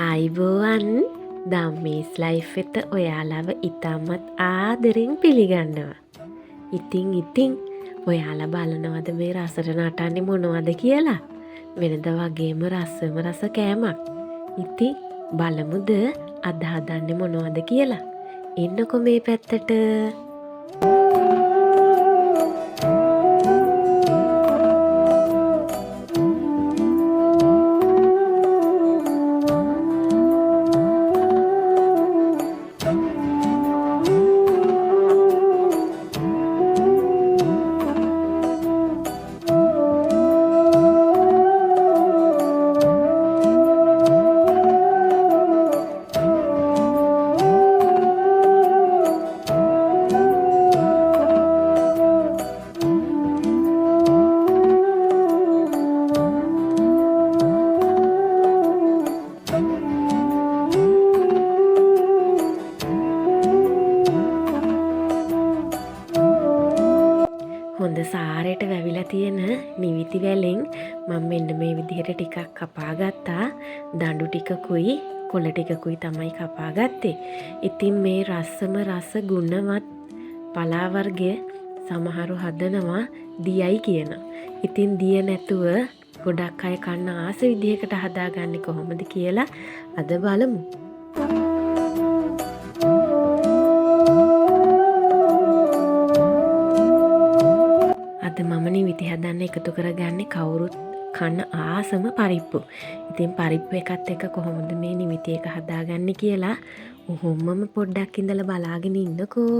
ආයිබෝවන් දම්මීස් life එත ඔයාලව ඉතාමත් ආදරෙන් පිළිගන්නවා. ඉතින් ඔයාලා බලනවද මේ රසට නටන්නේ මොනවද කියලා? වෙනද වගේම රසම රස කෑමක්. ඉතින් බලමුද අද හදන්නේ මොනවද කියලා? එන්නකො මේ පැත්තට. හොඳ සාරයට වැවිලා තියෙන නිවිති වැලෙන් මම මෙන්න මේ විදිහට ටිකක් කපා ගත්තා. දඬු ටිකකුයි කොළ ටිකකුයි තමයි කපා ගත්තේ. ඉතින් මේ රසම රස ගුණවත් පලා වර්ගය සමහරු හදනවා දියයි කියන. ඉතින් දිය නැතුව ගොඩක් අය කන්න ආස විදිහකට හදාගන්නේ කොහොමද කියලා අද බලමු. මම නිවිති හදන්න එකතු කරගන්නේ කවුරුත් කන්න ආසම පරිප්පු. ඉතින් පරිප්පු එකත් එක කොහොමද මේ නිවිති එක හදාගන්නේ කියලා ඔහොමම පොඩ්ඩක් ඉඳලා බලාගෙන ඉන්නකෝ.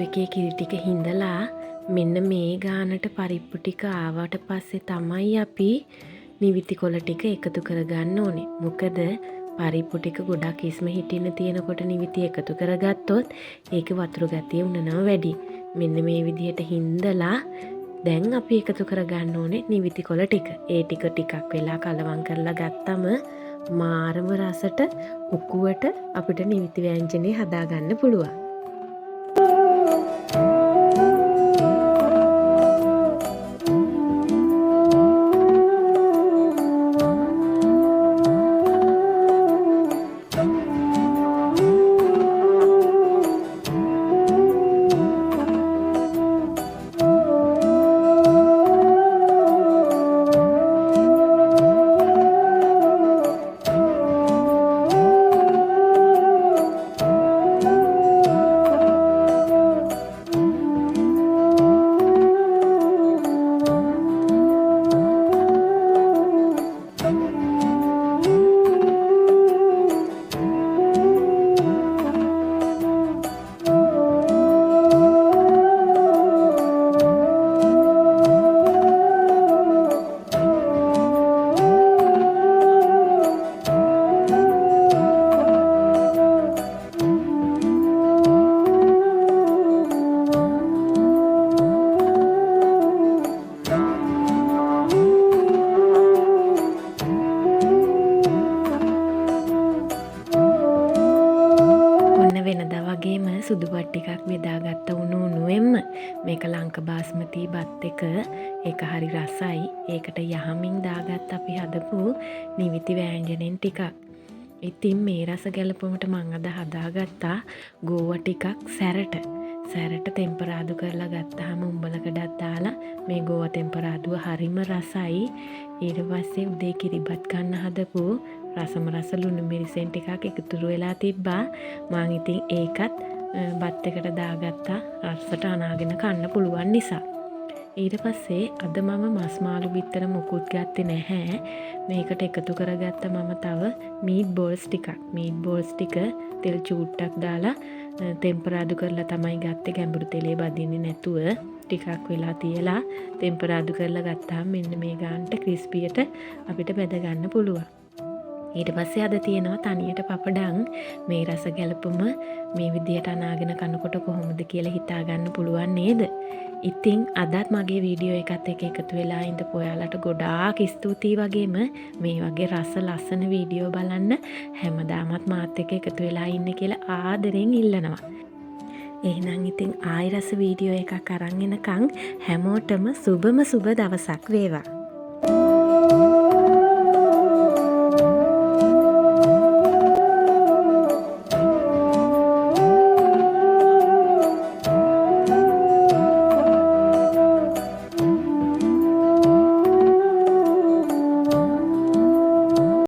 එකේ කිරි ටික හිඳලා මෙන්න මේ ගානට පරිප්පු ටික ආවට පස්සේ තමයි අපි නිවිති කොළ ටික එකතු කරගන්න ඕනේ. මොකද පරිප්පු ටික ගොඩක් ඉස්ම හිටින්න තියෙනකොට නිවිති එකතු කරගත්තොත් ඒකේ වතුර ගතිය උනනවා වැඩි. මෙන්න මේ විදිහට හිඳලා දැන් අපි එකතු කරගන්න ඕනේ නිවිති කොළ ටික. ඒ ටික ටිකක් වෙලා කලවම් කරලා ගත්තම මාරම රසට උකුවට අපිට නිවිති ව්‍යංජනේ හදාගන්න පුළුවන්. මේක ලංක බාස්මති බත් එක. ඒක හරි රසයි. ඒකට යහමින් දාගත් අපි හදපු නිවිති වෑංජනෙන් ටිකක්. ඉතින් මේ රස ගැලපුමට මං අද හදාගත්තා ගෝව ටිකක් සැරට තෙම්පරාදු කරලා ගත්තාම උඹලකඩත් දාලා මේ ගෝව තෙම්පරාදුව හරිම රසයි. ඊට පස්සේ උදේ කිරිබත් ගන්න හදපු රස ලුණු මිරිසෙන් ටිකක් එකතුරු වෙලා තිබ්බා. මං ඉතින් ඒකත් බත් එකට දාගත්තා රසට අනාගෙන කන්න පුළුවන් නිසා. ඊට පස්සේ අද මම මස් මාළු බිත්තර මුකුත් ගත්තේ නැහැ. මේකට එකතු කරගත්ත මම තව මීට් බෝල්ස් ටික තෙල් චූට්ටක් දාලා තෙම්පරාදු කරලා තමයි ගත්තේ. ගැඹුරු තෙලේ බදින්නේ නැතුව ටිකක් වෙලා තියලා තෙම්පරාදු කරලා ගත්තාම මෙන්න මේ ගානට ක්‍රිස්පියට අපිට බෙද ගන්න පුළුවන්. ඊට පස්සේ අද තියෙනවා තනියට පපඩම්. මේ රස ගැලපුම මේ විදියට අනාගෙන කනකොට කොහොමද කියලා හිතා ගන්න පුළුවන් නේද? ඉතින් අදත් මගේ වීඩියෝ එකත් එක්ක එකතු වෙලා ඉඳපු ඔයාලට ගොඩාක් ස්තුතියි. වගේම මේ වගේ රස ලස්සන වීඩියෝ බලන්න හැමදාමත් මාත් එක්ක එකතු වෙලා ඉන්න කියලා ආදරෙන් ඉල්ලනවා. එහෙනම් ඉතින් ආයි රස වීඩියෝ එකක් අරන් එනකන් හැමෝටම සුබම සුබ දවසක් වේවා.